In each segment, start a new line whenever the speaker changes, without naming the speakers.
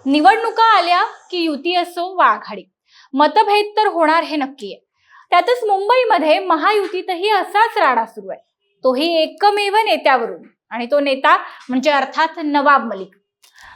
निवडणुका आल्या की युती असो वा आघाडी, मतभेद तर होणार हे नक्की आहे. त्यातच मुंबईमध्ये महायुतीतही असाच राडा सुरू आहे, तोही एकमेव नेत्यावरून. आणि तो नेता म्हणजे अर्थात नवाब मलिक.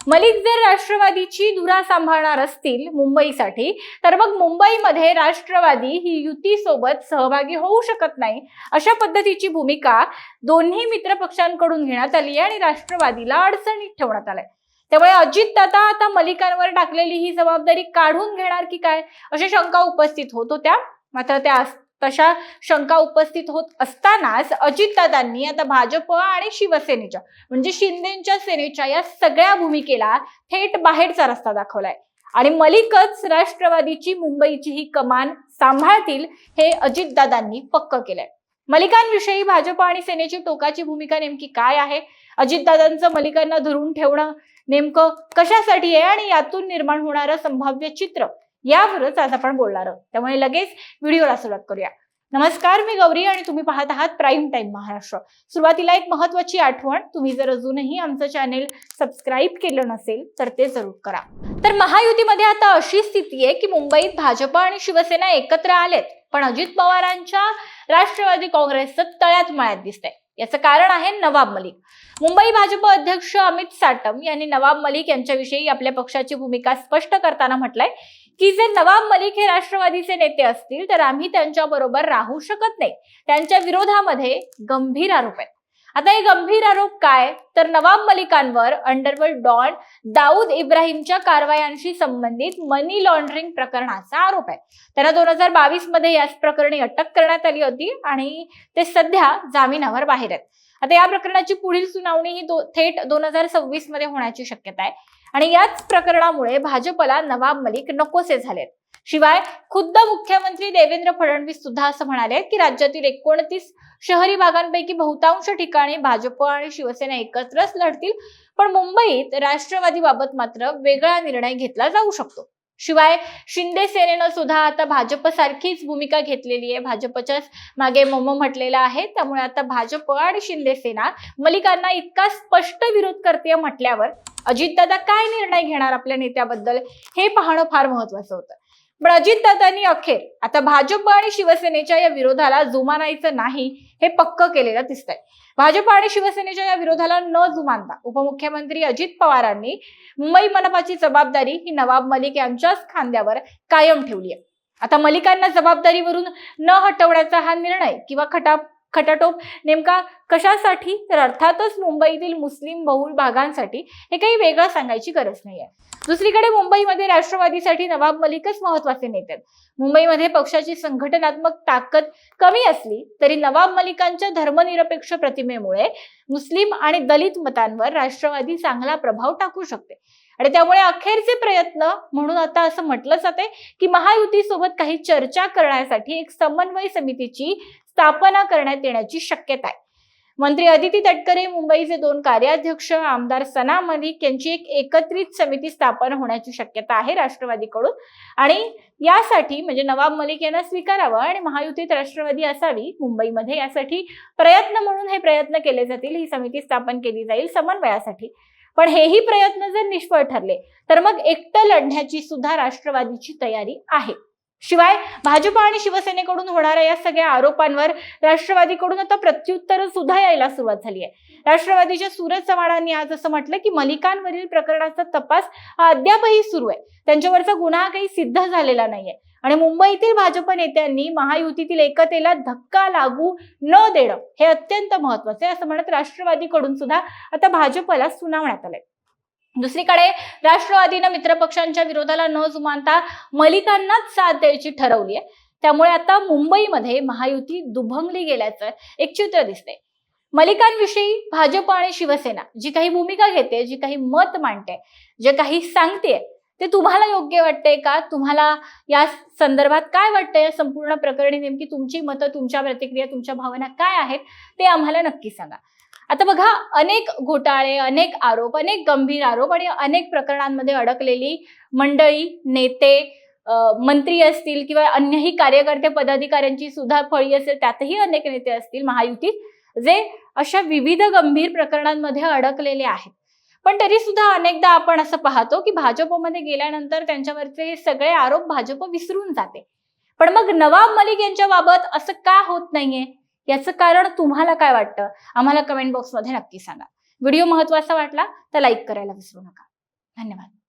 मलिक जर राष्ट्रवादीची धुरा सांभाळणार असतील मुंबईसाठी, तर मग मुंबईमध्ये राष्ट्रवादी ही युती सोबत सहभागी होऊ शकत नाही, अशा पद्धतीची भूमिका दोन्ही मित्र पक्षांकडून घेण्यात आली आणि राष्ट्रवादीला अडचणीत ठेवण्यात आलंय. त्यामुळे अजितदादा आता मलिकांवर टाकलेली ही जबाबदारी काढून घेणार की काय, अशा शंका उपस्थित होत होत्या. मात्र त्या तशा शंका उपस्थित होत असतानाच अजितदादांनी आता भाजप आणि शिवसेनेच्या म्हणजे शिंदेच्या सेनेच्या या सगळ्या भूमिकेला थेट बाहेरचा रस्ता दाखवलाय आणि मलिकच राष्ट्रवादीची मुंबईची ही कमान सांभाळतील हे अजितदादांनी पक्क केलंय. मलिकांविषयी भाजप आणि सेनेची टोकाची भूमिका नेमकी काय आहे, अजितदादांचं मलिकांना धरून ठेवणं नेमकं कशासाठी आहे आणि यातून निर्माण होणारं संभाव्य चित्र, यावरच आज आपण बोलणार आहोत. त्यामुळे लगेच व्हिडिओला सुरुवात करूया. नमस्कार, मी गौरी आणि तुम्ही पाहत आहात प्राईम टाइम महाराष्ट्र. सुरुवातीला एक महत्त्वाची आठवण, तुम्ही जर अजूनही आमचं चॅनेल सबस्क्राईब केलं नसेल तर ते जरूर करा. तर महायुतीमध्ये आता अशी स्थिती आहे की मुंबईत भाजप आणि शिवसेना एकत्र आलेत, पण अजित पवारांच्या राष्ट्रवादी काँग्रेसचं तळ्यात मळ्यात दिसतंय. याचं कारण आहे नवाब मलिक. मुंबई भाजप अध्यक्ष अमित साटम यांनी नवाब मलिक यांच्याविषयी आपल्या पक्षाची भूमिका स्पष्ट करताना म्हटलंय की जर नवाब मलिक हे राष्ट्रवादीचे नेते असतील तर आम्ही त्यांच्या बरोबर राहू शकत नाही. त्यांच्या विरोधामध्ये गंभीर आरोप आहेत. आता हे गंभीर आरोप काय, तर नवाब मलिकांवर अंडरवर्ल्ड डॉन दाऊद इब्राहिमच्या कारवायांशी संबंधित मनी लॉन्ड्रिंग प्रकरणाचा आरोप आहे. त्यांना 2022 मध्ये याच प्रकरणी अटक करण्यात आली होती आणि ते सध्या जामिनावर बाहेर आहेत. आता या प्रकरणाची पुढील सुनावणी ही थेट 2026 मध्ये होण्याची शक्यता आहे आणि याच प्रकरणामुळे भाजपला नवाब मलिक नकोसे झालेत. शिवाय खुद्द मुख्यमंत्री देवेंद्र फडणवीस सुद्धा असं म्हणाले की राज्यातील 29 शहरी भागांपैकी बहुतांश ठिकाणी भाजप आणि शिवसेना एकत्रच लढतील, पण मुंबईत राष्ट्रवादीबाबत मात्र वेगळा निर्णय घेतला जाऊ शकतो. शिवाय शिंदे सेनेनं सुद्धा आता भाजप सारखीच भूमिका घेतलेली आहे, भाजपच्याच मागे मम म्हटलेलं आहे. त्यामुळे आता भाजप आणि शिंदे सेना मलिकांना इतका स्पष्ट विरोध करते म्हटल्यावर अजितदादा काय निर्णय घेणार आपल्या नेत्याबद्दल हे पाहणं फार महत्वाचं होतं. पण अजितदादांनी अखेर आता भाजप आणि शिवसेनेच्या या विरोधाला जुमानायचं नाही हे पक्क केलेलं दिसतंय. भाजप आणि शिवसेनेच्या या विरोधाला न जुमानता उपमुख्यमंत्री अजित पवारांनी मुंबई मनपाची जबाबदारी ही नवाब मलिक यांच्याच खांद्यावर कायम ठेवली आहे. आता मलिकांना जबाबदारीवरून न हटवण्याचा हा निर्णय किंवा खटाटोप नेमका कशासाठी, तर अर्थातच मुंबईतील मुस्लिम बहुल भागांसाठी हे काही वेगळं सांगायची गरज नाहीये. दुसरीकडे मुंबईमध्ये राष्ट्रवादीसाठी नवाब मलिकच महत्वाचे नेते आहेत. मुंबईमध्ये पक्षाची संघटनात्मक ताकद कमी असली तरी नवाब मलिकांच्या धर्मनिरपेक्ष प्रतिमेमुळे मुस्लिम आणि दलित मतांवर राष्ट्रवादी चांगला प्रभाव टाकू शकते आणि त्यामुळे अखेरचे प्रयत्न म्हणून आता असं म्हटलं जाते की महायुती सोबत काही चर्चा करण्यासाठी एक समन्वय समितीची स्थापना करण्यात येण्याची शक्यता आहे. मंत्री अदिती तटकरे, मुंबईचे 2 कार्याध्यक्ष आमदार सना मलिक यांची एक एकत्रित समिती स्थापन होण्याची शक्यता आहे राष्ट्रवादीकडून आणि यासाठी म्हणजे नवाब मलिक यांना स्वीकारावं आणि महायुतीत राष्ट्रवादी असावी मुंबईमध्ये, यासाठी प्रयत्न म्हणून हे प्रयत्न केले जातील. ही समिती स्थापन केली जाईल समन्वयासाठी. पण हेही प्रयत्न जर निष्फळ ठरले तर मग एकटं लढण्याची सुद्धा राष्ट्रवादीची तयारी आहे. शिवाय भाजप आणि शिवसेनेकडून होणाऱ्या या सगळ्या आरोपांवर राष्ट्रवादीकडून आता प्रत्युत्तर सुद्धा यायला सुरुवात झाली आहे. राष्ट्रवादीच्या सूरज चव्हाणांनी आज असं म्हटलं की मलिकांवरील प्रकरणाचा तपास अद्यापही सुरू आहे, त्यांच्यावरचा गुन्हा काही सिद्ध झालेला नाहीये आणि मुंबईतील भाजप नेत्यांनी महायुतीतील एकतेला धक्का लागू न देणं हे अत्यंत महत्वाचे असं म्हणत राष्ट्रवादीकडून सुद्धा आता भाजपला सुनावण्यात आलंय. दुसरीकडे राष्ट्रवादीनं मित्रपक्षांच्या विरोधाला न जुमानता मलिकांनाच साथ द्यायची ठरवली आहे. त्यामुळे आता मुंबईमध्ये महायुती दुभंगली गेल्याचं एक चित्र दिसतंय. मलिकांविषयी भाजप आणि शिवसेना जी काही भूमिका घेते, जी काही मत मांडते, जे काही सांगते, ते तुम्हाला योग्य वाटतंय का? तुम्हाला या संदर्भात काय वाटतंय? या संपूर्ण प्रकरणी नेमकी तुमची मतं, तुमच्या प्रतिक्रिया, तुमच्या भावना काय आहेत ते आम्हाला नक्की सांगा. आता बघा, अनेक घोटाळे, अनेक आरोप, अनेक गंभीर आरोप आणि अनेक प्रकरणांमध्ये अडकलेली मंडळी, नेते, मंत्री असतील किंवा अन्यही कार्यकर्ते पदाधिकाऱ्यांची सुद्धा फळी असेल, त्यातही अनेक नेते असतील महायुतीत जे अशा विविध गंभीर प्रकरणांमध्ये अडकलेले आहेत. पण तरी सुद्धा अनेकदा आपण असं पाहतो की भाजपमध्ये गेल्यानंतर त्यांच्यावरचे हे सगळे आरोप भाजप विसरून जाते. पण मग नवाब मलिक यांच्या बाबत असं का होत नाहीये? याचं कारण तुम्हाला काय वाटतं? आम्हाला कमेंट बॉक्समध्ये नक्की सांगा. व्हिडिओ महत्त्वाचा वाटला तर लाईक करायला विसरू नका. धन्यवाद.